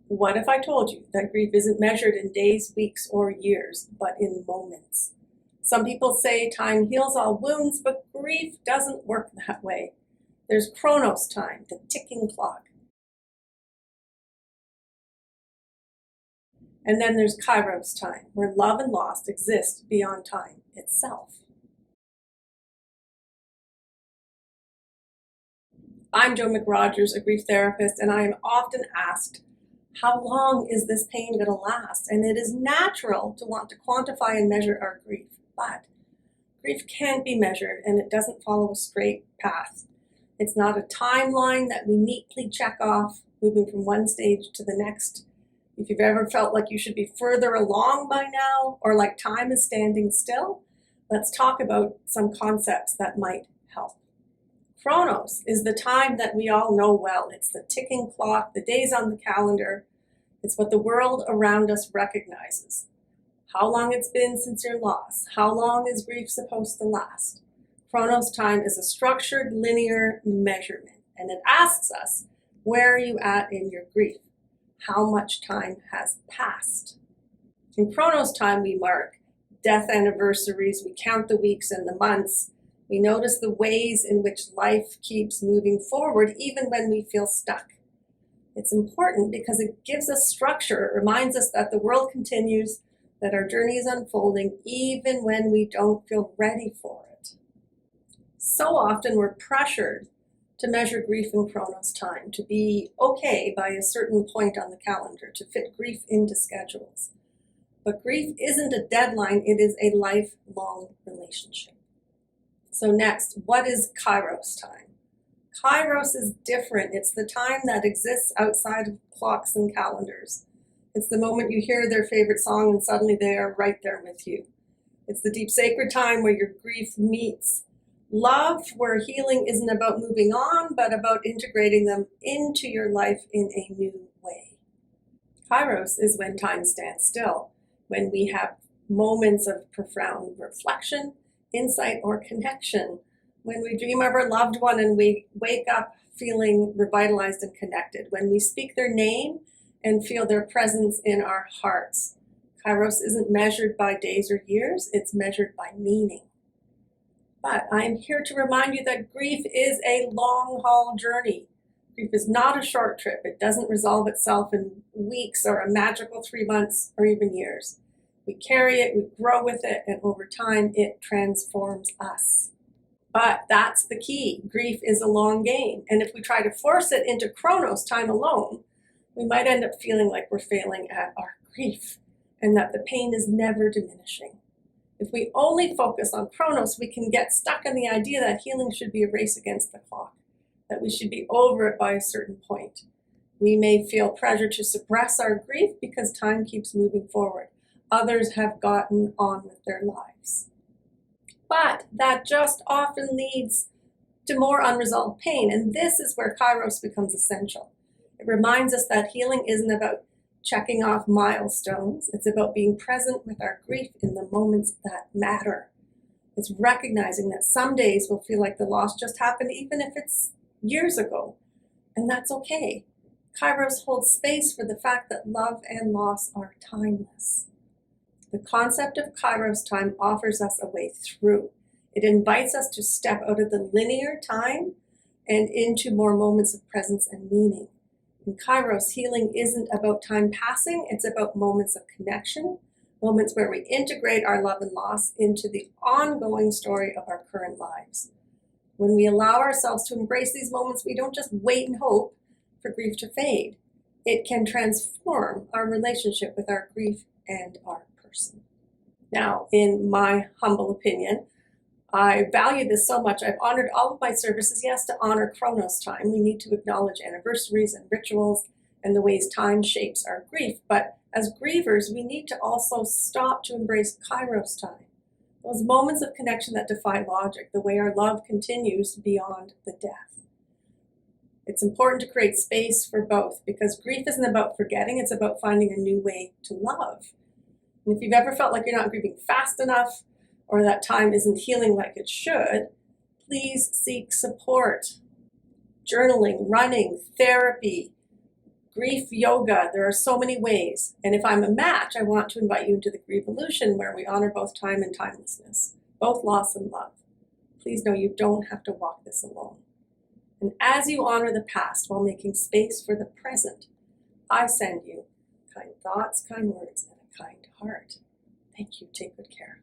What if I told you that grief isn't measured in days, weeks, or years, but in moments? Some people say time heals all wounds, but grief doesn't work that way. There's Kronos time, the ticking clock. And then there's Kairos time, where love and loss exist beyond time itself. I'm Joe McRogers, a grief therapist, and I am often asked, how long is this pain going to last? And it is natural to want to quantify and measure our grief, but grief can't be measured and it doesn't follow a straight path. It's not a timeline that we neatly check off, moving from one stage to the next. If you've ever felt like you should be further along by now, or like time is standing still, let's talk about some concepts that might help. Kronos is the time that we all know well. It's the ticking clock, the days on the calendar. It's what the world around us recognizes. How long it's been since your loss? How long is grief supposed to last? Kronos time is a structured, linear measurement, and it asks us, where are you at in your grief? How much time has passed? In Kronos time, we mark death anniversaries, we count the weeks and the months, we notice the ways in which life keeps moving forward even when we feel stuck. It's important because it gives us structure. It reminds us that the world continues, that our journey is unfolding even when we don't feel ready for it. So often we're pressured to measure grief in Kronos time, to be okay by a certain point on the calendar, to fit grief into schedules. But grief isn't a deadline, it is a lifelong relationship. So next, what is Kairos time? Kairos is different. It's the time that exists outside of clocks and calendars. It's the moment you hear their favorite song and suddenly they are right there with you. It's the deep sacred time where your grief meets love, where healing isn't about moving on, but about integrating them into your life in a new way. Kairos is when time stands still, when we have moments of profound reflection, insight, or connection, when we dream of our loved one and we wake up feeling revitalized and connected, when we speak their name and feel their presence in our hearts. Kairos isn't measured by days or years, it's measured by meaning. But I'm here to remind you that grief is a long-haul journey. Grief is not a short trip. It doesn't resolve itself in weeks or a magical 3 months or even years. We carry it, we grow with it, and over time it transforms us. But that's the key. Grief is a long game. And if we try to force it into Kronos time alone, we might end up feeling like we're failing at our grief and that the pain is never diminishing. If we only focus on Kronos, we can get stuck in the idea that healing should be a race against the clock, that we should be over it by a certain point. We may feel pressure to suppress our grief because time keeps moving forward. Others have gotten on with their lives. But that just often leads to more unresolved pain, and this is where Kairos becomes essential. It reminds us that healing isn't about checking off milestones. It's about being present with our grief in the moments that matter. It's recognizing that some days will feel like the loss just happened, even if it's years ago, and that's okay. Kairos holds space for the fact that love and loss are timeless. The concept of Kairos time offers us a way through. It invites us to step out of the linear time and into more moments of presence and meaning. In Kairos, healing isn't about time passing, it's about moments of connection, moments where we integrate our love and loss into the ongoing story of our current lives. When we allow ourselves to embrace these moments, we don't just wait and hope for grief to fade. It can transform our relationship with our grief and our person. Now, in my humble opinion, I value this so much. I've honored all of my services. Yes, to honor Kronos time, we need to acknowledge anniversaries and rituals and the ways time shapes our grief. But as grievers, we need to also stop to embrace Kairos time, those moments of connection that defy logic, the way our love continues beyond the death. It's important to create space for both because grief isn't about forgetting, it's about finding a new way to love. And if you've ever felt like you're not grieving fast enough or that time isn't healing like it should, please seek support. Journaling, running, therapy, Grief yoga, there are so many ways. And if I'm a match, I want to invite you into the Grievolution, where we honor both time and timelessness, both loss and love. Please know you don't have to walk this alone. And as you honor the past while making space for the present, I send you kind thoughts, kind words, and a kind heart. Thank you. Take good care.